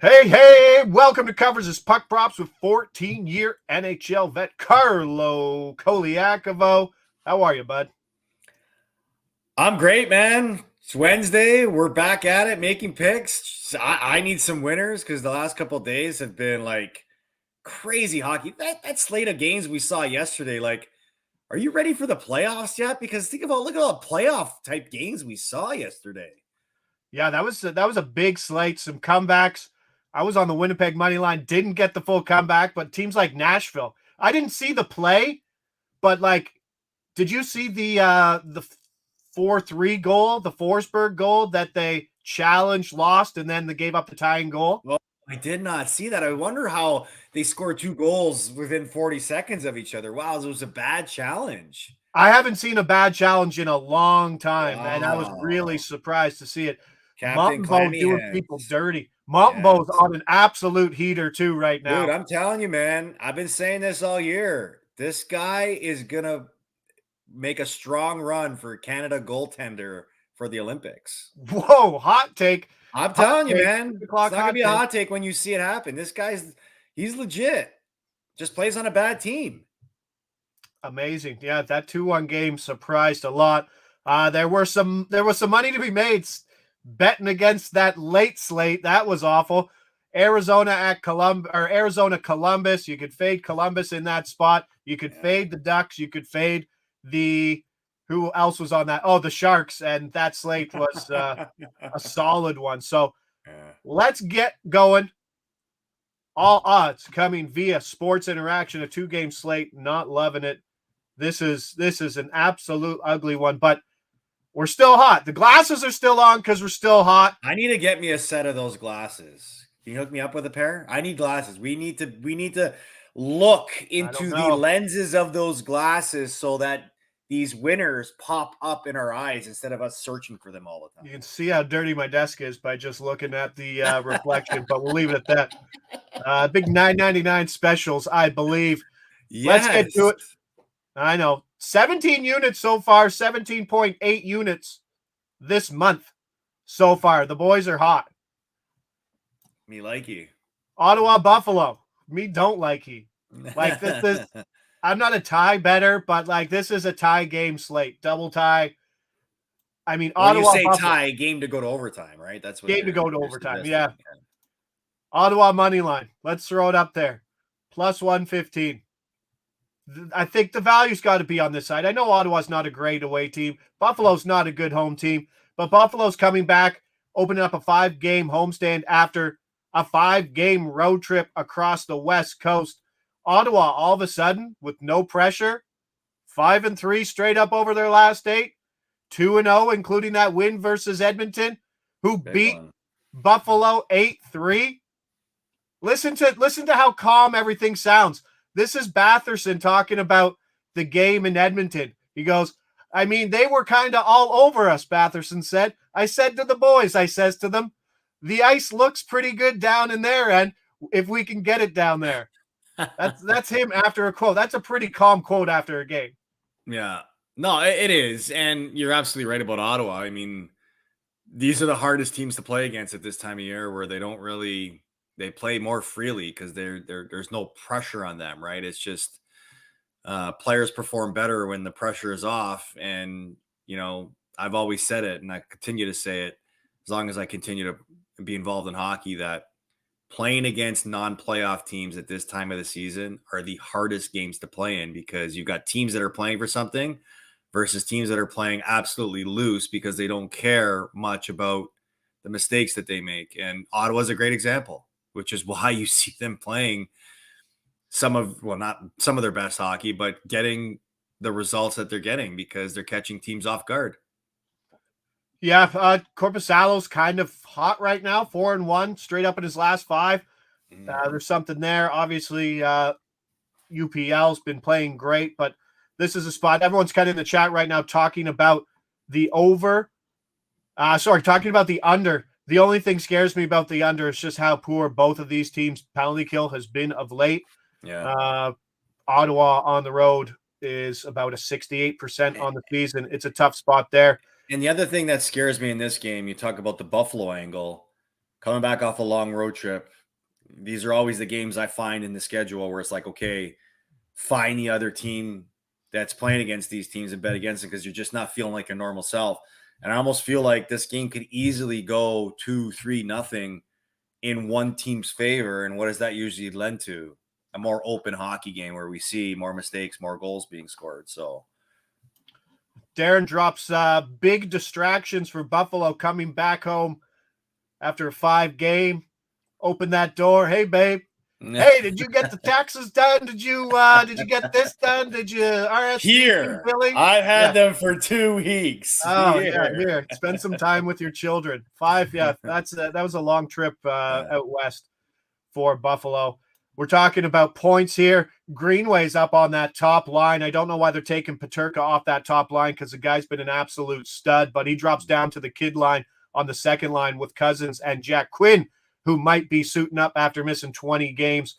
Hey, welcome to Covers' Puck Props with 14-year NHL vet Carlo Colaiacovo. How are you, bud? I'm great, man. It's Wednesday. We're back at it making picks. I need some winners because the last couple of days have been like crazy hockey. That slate of games we saw yesterday, like, are you ready for the playoffs yet? Because look at all the playoff type games we saw yesterday. Yeah, that was a big slate, some comebacks. I was on the Winnipeg money line, didn't get the full comeback, but teams like Nashville. I didn't see the play, but did you see the 4-3 goal, the Forsberg goal that they challenged, lost, and then they gave up the tying goal? Well, I did not see that. I wonder how they scored two goals within 40 seconds of each other. Wow, it was a bad challenge. I haven't seen a bad challenge in a long time, and I was really Wow. surprised to see it. Captain Mountain Bow Clammy doing people Hands. dirty. Mountain Bow's Yes. on an absolute heater too right Dude, now. I'm telling you, man, I've been saying this all year. This guy is gonna make a strong run for Canada goaltender for the Olympics. Whoa, hot take. I'm Hot telling you, take. 6 man, it's o'clock not gonna hot be a take. hot take when you see it happen. He's legit. Just plays on a bad team. Amazing. Yeah, that 2-1 game surprised a lot. There was some money to be made betting against that late slate. That was awful. Arizona Columbus. You could fade Columbus in that spot. You could Yeah. fade the Ducks. You could fade the who else was on that? Oh, the Sharks. And that slate was a solid one. So Yeah. let's get going. All odds coming via Sports Interaction, a 2-game slate. Not loving it. This is an absolute ugly one, but we're still hot. The glasses are still on because we're still hot. I need to get me a set of those glasses. Can you hook me up with a pair? I need glasses. We need to look I don't into the know. lenses of those glasses so that these winners pop up in our eyes instead of us searching for them all You can see how dirty my desk is by just looking at the the reflection, but we'll leave it at time. that. Big 9.99 specials, I believe. Let's get to Yes. it. I know 17 units so far, 17.8 units this month so far. The boys are hot. Me likey. Ottawa Buffalo. Me don't like he. Like this is I'm not a tie better, but this is a tie game slate. Double tie. I mean, When you Ottawa say Buffalo. tie, game to go to overtime, right? That's what Game to go to you're overtime. suggesting. Yeah. Ottawa money line. Let's throw it up there. Plus 115. I think the value's got to be on this side. I know Ottawa's not a great away team. Buffalo's not a good home team, but Buffalo's coming back, opening up a 5-game homestand after a 5-game road trip across the West Coast. Ottawa, all of a sudden, with no pressure, 5-3 straight up over their last 8, 2-0, including that win versus Edmonton, who Big beat one. Buffalo 8-3. Listen to how calm everything sounds. This is Batherson talking about the game in Edmonton. He goes, I mean, they were kind of all over us, Batherson said. I said to the boys, I says to them, the ice looks pretty good down in there, and if we can get it down there. That's him after a quote. That's a pretty calm quote after a game. Yeah. No, it is. And you're absolutely right about Ottawa. I mean, these are the hardest teams to play against at this time of year where they play more freely because there's no pressure on them, right? It's just players perform better when the pressure is off. And, I've always said it and I continue to say it as long as I continue to be involved in hockey that playing against non-playoff teams at this time of the season are the hardest games to play in because you've got teams that are playing for something versus teams that are playing absolutely loose because they don't care much about the mistakes that they make. And Ottawa's a great example, which is why you see them playing not some of their best hockey, but getting the results that they're getting because they're catching teams off guard. Yeah, Corpusalo's kind of hot right now, 4-1, straight up in his last 5. There's something there. Obviously, UPL's been playing great, but this is a spot. Everyone's kind of in the chat right now talking about the over. Talking about the under. The only thing scares me about the under is just how poor both of these teams' penalty kill has been of late. Yeah. Ottawa on the road is about a 68% on the season. It's a tough spot there. And the other thing that scares me in this game, you talk about the Buffalo angle. coming back off a long road trip, these are always the games I find in the schedule where it's like, okay, find the other team that's playing against these teams and bet against them because you're just not feeling like your normal self. And I almost feel like this game could easily go 2-3-0 in one team's favor. And what does that usually lend to? A more open hockey game where we see more mistakes, more goals being scored. So Darren drops big distractions for Buffalo coming back home after a 5-game. Open that door. Hey, babe. Hey, did you get the taxes done? Did you get this done? Did you RSVP here billing? I've had them for 2 weeks. Oh here. Spend some time with your children. 5, yeah. That was a long trip out west for Buffalo. We're talking about points here. Greenway's up on that top line. I don't know why they're taking Peterka off that top line because the guy's been an absolute stud, but he drops down to the kid line on the second line with Cousins and Jack Quinn, who might be suiting up after missing 20 games.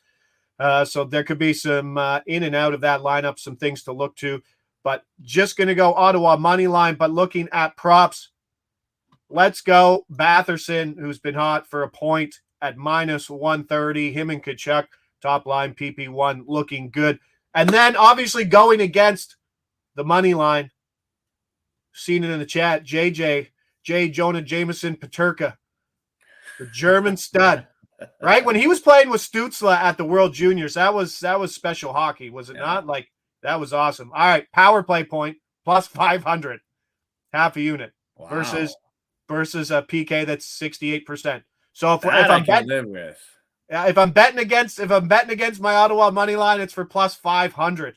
So there could be some in and out of that lineup, some things to look to. But just going to go Ottawa money line, but looking at props, let's go Batherson, who's been hot for a point at -130. Him and Kachuk, top line PP1, looking good. And then obviously going against the money line, seen it in the chat, J. Jonah Jameson Peterka, the German stud, right? When he was playing with Stützle at the World Juniors, that was special hockey, was it not? Like, that was awesome. All right, power play point, +500, half a unit. Wow. versus a PK that's 68%. So if I'm betting, live with. If I'm betting against my Ottawa money line, it's for +500.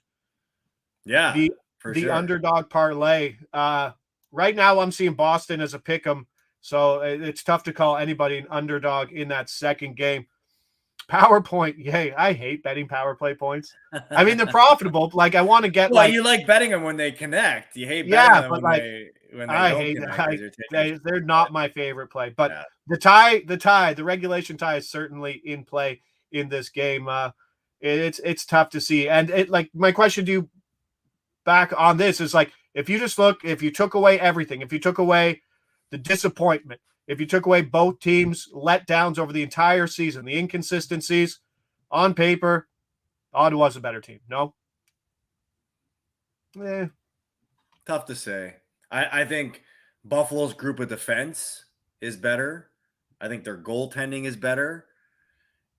Yeah, the underdog parlay. Right now, I'm seeing Boston as a pick'em, so it's tough to call anybody an underdog in that second game. PowerPoint, yay! I hate betting power play points. I mean, they're profitable. Like, I want to get you like betting them when they connect. You hate betting them when they don't connect. They're not my favorite play. But the regulation tie is certainly in play in this game. It's tough to see. And my question to you back on this is, like, if you took away everything, if you took away the disappointment, if you took away both teams' letdowns over the entire season, the inconsistencies, on paper, Ottawa's a better team. No? Tough to say. I think Buffalo's group of defense is better. I think their goaltending is better.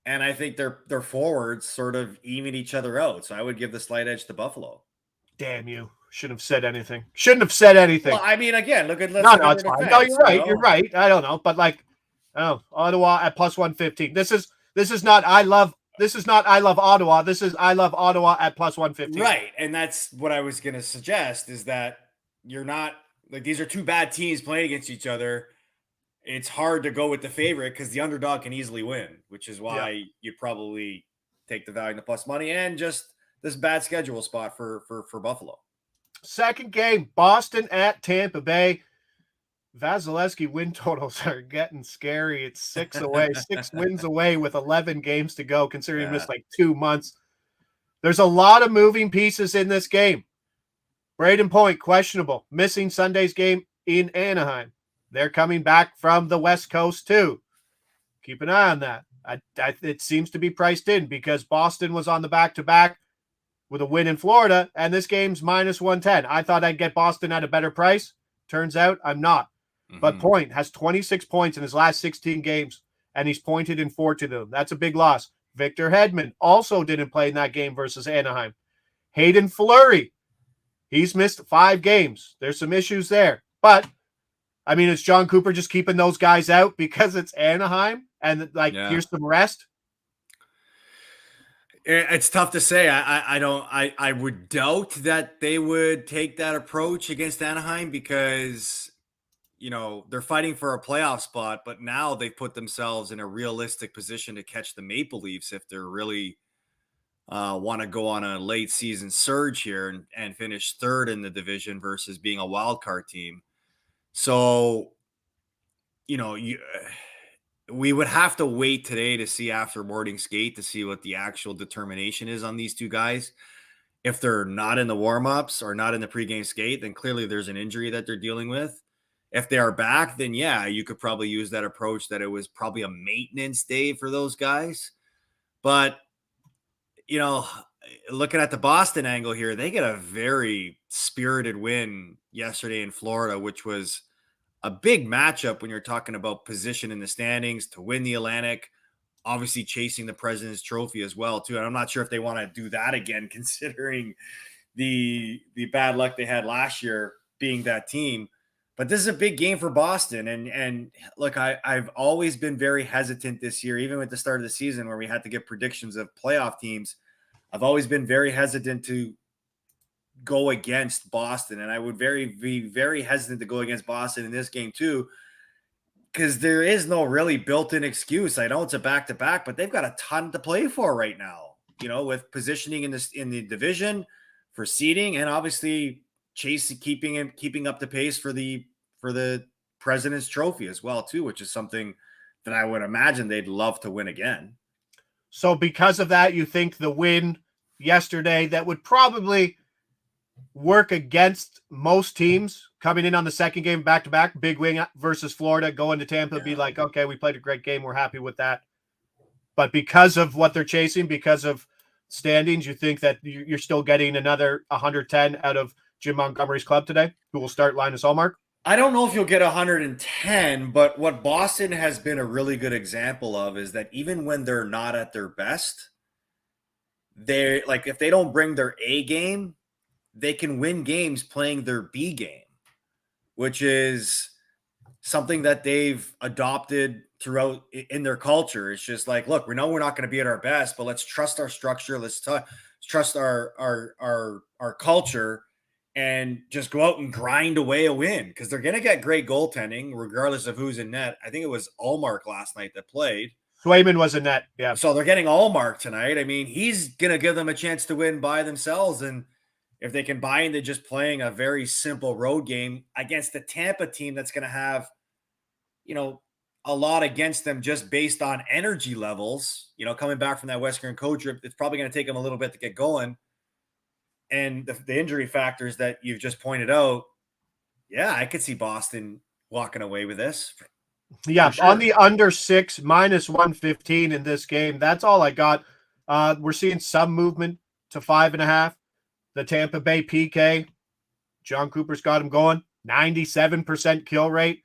And I think their forwards sort of even each other out. So I would give the slight edge to Buffalo. Damn you. Shouldn't have said anything. Well, I mean, again, look at no, it's fine. No, you're right. You're right. I don't know, but Ottawa at +115. This is not I love Ottawa. This is I love Ottawa at +115. Right, and that's what I was going to suggest, is that you're not, like, these are two bad teams playing against each other. It's hard to go with the favorite because the underdog can easily win, which is why you probably take the value in the plus money and just this bad schedule spot for Buffalo. Second game, Boston at Tampa Bay. Vasilevsky win totals are getting scary. It's 6 away, 6 wins away with 11 games to go, considering he missed like 2 months. There's a lot of moving pieces in this game. Braden Point, questionable. Missing Sunday's game in Anaheim. They're coming back from the West Coast too. Keep an eye on that. It seems to be priced in because Boston was on the back-to-back with a win in Florida, and this game's -110. I thought I'd get Boston at a better price. Turns out I'm not. Mm-hmm. But Point has 26 points in his last 16 games, and he's pointed in 14 of them. That's a big loss. Victor Hedman also didn't play in that game versus Anaheim. Hayden Fleury, he's missed 5 games. There's some issues there. But, I mean, is John Cooper just keeping those guys out because it's Anaheim? And, here's some rest? It's tough to say. I would doubt that they would take that approach against Anaheim because, they're fighting for a playoff spot, but now they've put themselves in a realistic position to catch the Maple Leafs if they're really want to go on a late season surge here and finish third in the division versus being a wild card team. So, we would have to wait today to see after morning skate to see what the actual determination is on these two guys. If they're not in the warmups or not in the pregame skate, then clearly there's an injury that they're dealing with. If they are back, then yeah, you could probably use that approach that it was probably a maintenance day for those guys. But, looking at the Boston angle here, they get a very spirited win yesterday in Florida, which was a big matchup when you're talking about position in the standings to win the Atlantic, obviously chasing the President's Trophy as well, too. And I'm not sure if they want to do that again, considering the bad luck they had last year being that team. But this is a big game for Boston. And look, I've always been very hesitant this year, even at the start of the season where we had to give predictions of playoff teams. I've always been very hesitant to go against Boston. And I would be very hesitant to go against Boston in this game too, because there is no really built-in excuse. I know it's a back-to-back, but they've got a ton to play for right now, with positioning in the division for seeding, and obviously keeping up the pace for the President's Trophy as well too, which is something that I would imagine they'd love to win again. So because of that, you think the win yesterday that would probably work against most teams coming in on the second game back-to-back, big win versus Florida, going to Tampa, be like, okay, we played a great game, we're happy with that. But because of what they're chasing, because of standings, you think that you're still getting another 110 out of Jim Montgomery's club today, who will start Linus Ullmark? I don't know if you'll get 110, but what Boston has been a really good example of is that even when they're not at their best, they're like, if they don't bring their A game, they can win games playing their B game, which is something that they've adopted throughout in their culture. It's just like, look, we know we're not going to be at our best, but let's trust our structure. Let's trust our culture and just go out and grind away a win, because they're going to get great goaltending regardless of who's in net. I think it was Ullmark last night that played. Swayman was in net. Yeah. So they're getting Ullmark tonight. I mean, he's going to give them a chance to win by themselves. And if they can buy into just playing a very simple road game against the Tampa team that's going to have, a lot against them just based on energy levels, coming back from that Western Coast trip, it's probably going to take them a little bit to get going. And the injury factors that you've just pointed out, yeah, I could see Boston walking away with this. Yeah, sure. On the under 6, -115 in this game. That's all I got. We're seeing some movement to 5.5. The Tampa Bay PK, John Cooper's got him going. 97% kill rate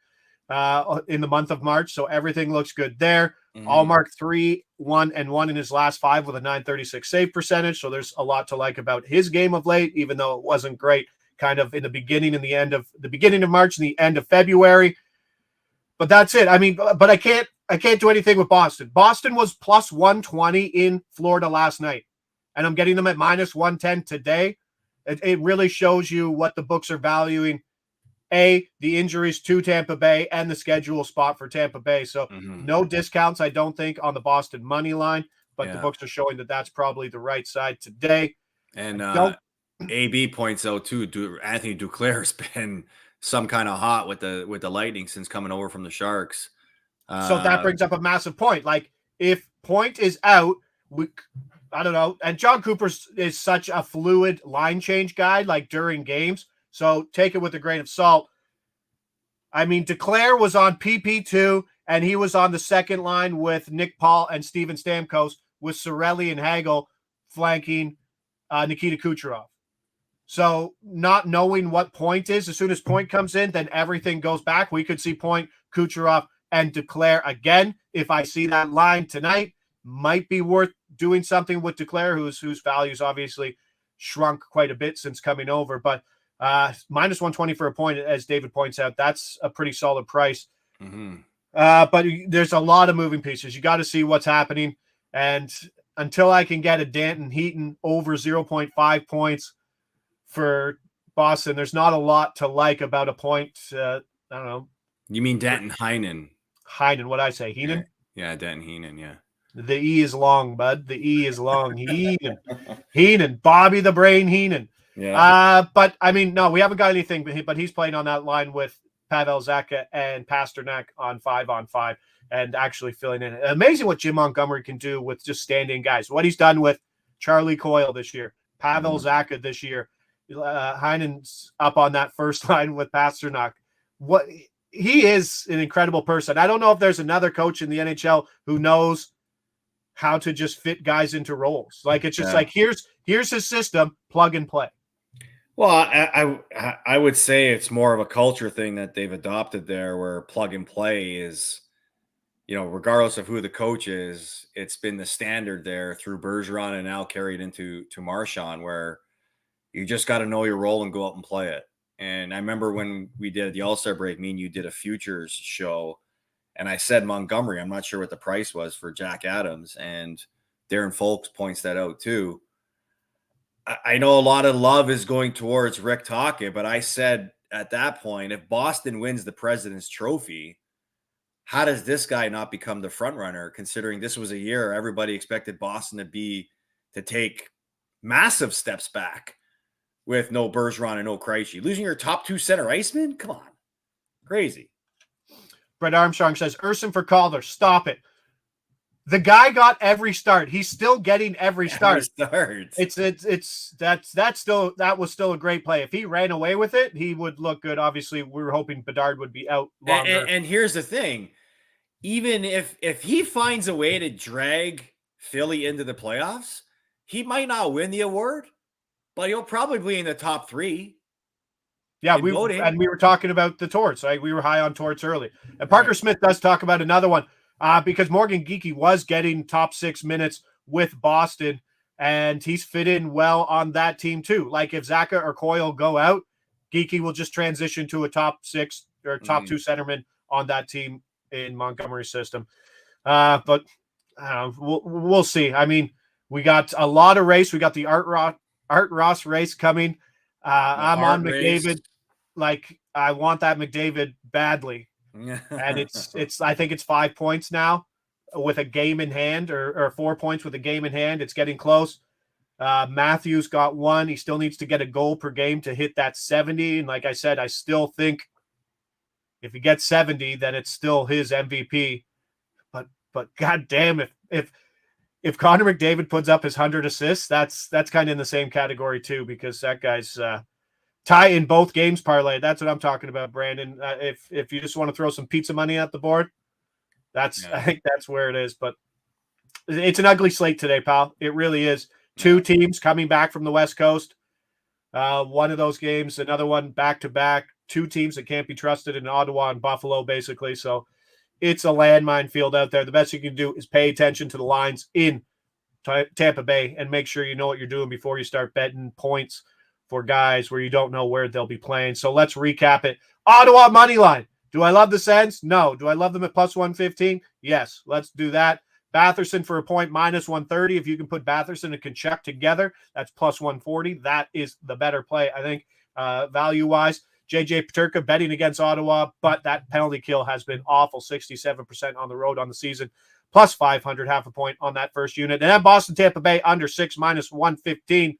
in the month of March, so everything looks good there. Ullmark 3-1-1 in his last 5 with a .936 save percentage, so there's a lot to like about his game of late, even though it wasn't great kind of in the beginning and the beginning of March and the end of February. But that's it. I mean, but I can't do anything with Boston. Boston was plus 120 in Florida last night, and I'm getting them at -110 today. It really shows you what the books are valuing. The injuries to Tampa Bay and the schedule spot for Tampa Bay. So no discounts, I don't think, on the Boston money line, but the books are showing that that's probably the right side today. And AB points out too, Anthony Duclair's been some kind of hot with the Lightning since coming over from the Sharks. So that brings up a massive point. Like, if Point is out, I don't know. And John Cooper is such a fluid line change guy, like during games. So take it with a grain of salt. I mean, Duclair was on PP2, and he was on the second line with Nick Paul and Steven Stamkos, with Cirelli and Hagel flanking Nikita Kucherov. So not knowing what Point is, as soon as Point comes in, then everything goes back. We could see Point, Kucherov, and Duclair again. If I see that line tonight, might be worth doing something with Duclair, whose values obviously shrunk quite a bit since coming over. But -120 for a point, as David points out, that's a pretty solid price. But there's a lot of moving pieces. You got to see what's happening. And until I can get a Danton Heaton over 0.5 points for Boston, there's not a lot to like about a point. I don't know. You mean Danton Heinen? Heinen, what'd I say? Heenan? Yeah, Danton Heenan, yeah. The E is long, bud. The E is long. Heenan. Bobby the Brain Heenan. Yeah. But I mean, no, we haven't got anything, but he's playing on that line with Pavel Zacha and Pasternak on 5-on-5 and actually filling in. Amazing what Jim Montgomery can do with just standing guys. What he's done with Charlie Coyle this year, Pavel Zacha this year, Heinen's up on that first line with Pasternak. he is an incredible person. I don't know if there's another coach in the NHL who knows how to just fit guys into roles. Like, it's just like, here's his system, plug and play. Well, I would say it's more of a culture thing that they've adopted there, where plug and play is, regardless of who the coach is, it's been the standard there through Bergeron and now carried into Marchand, where you just got to know your role and go out and play it. And I remember when we did the All-Star break, me and you did a futures show, and I said Montgomery. I'm not sure what the price was for Jack Adams, and Darren Folks points that out too. I know a lot of love is going towards Rick Tocchet, but I said at that point, if Boston wins the President's Trophy, how does this guy not become the front runner, considering this was a year everybody expected Boston to take massive steps back with no Bergeron and no Krejci? Losing your top 2 center icemen? Come on. Crazy. Brett Armstrong says, Urson for Calder, stop it. The guy got every start. He's still getting every start. That was still a great play. If he ran away with it, he would look good. Obviously, we were hoping Bedard would be out longer. And here's the thing. Even if he finds a way to drag Philly into the playoffs, he might not win the award, but he'll probably be in the top 3. Yeah, we were talking about the Torts. Right? We were high on Torts early. And Parker Smith does talk about another one because Morgan Geekie was getting top 6 minutes with Boston, and he's fit in well on that team too. Like, if Zaka or Coyle go out, Geekie will just transition to a top 6 or top 2 centerman on that team in Montgomery's system. But we'll see. I mean, we got a lot of race. We got the Art Ross race coming. I'm on McDavid. Race. Like, I want that McDavid badly. And it's I think it's 5 points now with a game in hand, or 4 points with a game in hand. It's getting close. Matthews got 1. He still needs to get a goal per game to hit that 70. And like I said, I still think if he gets 70, then it's still his MVP. But goddamn, if Connor McDavid puts up his 100 assists, that's kind of in the same category too, because that guy's tie in both games parlay. That's what I'm talking about, Brandon. If you just want to throw some pizza money at the board, I think that's where it is. But it's an ugly slate today, pal. It really is. 2 teams coming back from the West Coast. One of those games, another one back to back. 2 teams that can't be trusted in Ottawa and Buffalo, basically. So it's a landmine field out there. The best you can do is pay attention to the lines in Tampa Bay and make sure you know what you're doing before you start betting points for guys where you don't know where they'll be playing. So let's recap it. Ottawa money line. Do I love the Sens? No. Do I love them at plus 115? Yes. Let's do that. Batherson for a point, minus 130. If you can put Batherson and Kachuk together, that's plus 140. That is the better play, I think, value-wise. JJ Peterka betting against Ottawa, but that penalty kill has been awful, 67% on the road on the season, plus 500, half a point on that first unit. And then Boston, Tampa Bay, under 6, minus 115.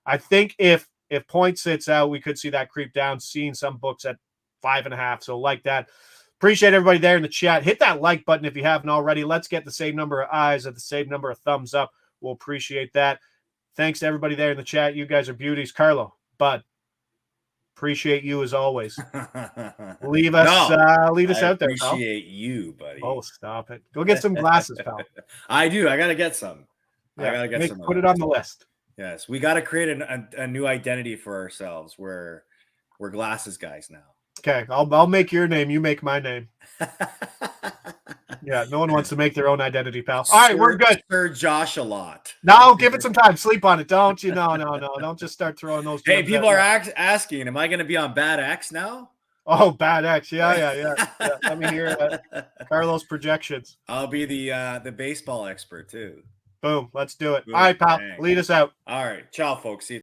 I think if point sits out, we could see that creep down, seeing some books at 5.5. So like that. Appreciate everybody there in the chat. Hit that like button if you haven't already. Let's get the same number of eyes at the same number of thumbs up. We'll appreciate that. Thanks to everybody there in the chat. You guys are beauties. Carlo, Bud, appreciate you as always. Leave us out there, pal. Appreciate you, buddy. Oh, stop it. Go get some glasses, pal. I do. I got to get some. I got to get some. Put it on the list. Yes. We got to create a new identity for ourselves. We're glasses guys now. Okay. I'll make your name. You make my name. Yeah. No one wants to make their own identity, pal. All right. We're good. Sir Josh a lot. No, give it some time. Sleep on it. Don't you? No. Don't just start throwing those. Hey, people are asking, am I going to be on Bad X now? Oh, Bad X. Yeah. Let me hear Carlos projections. I'll be the baseball expert too. Boom. Let's do it. Boom. All right, pal. Lead us out. All right. Ciao, folks. See you.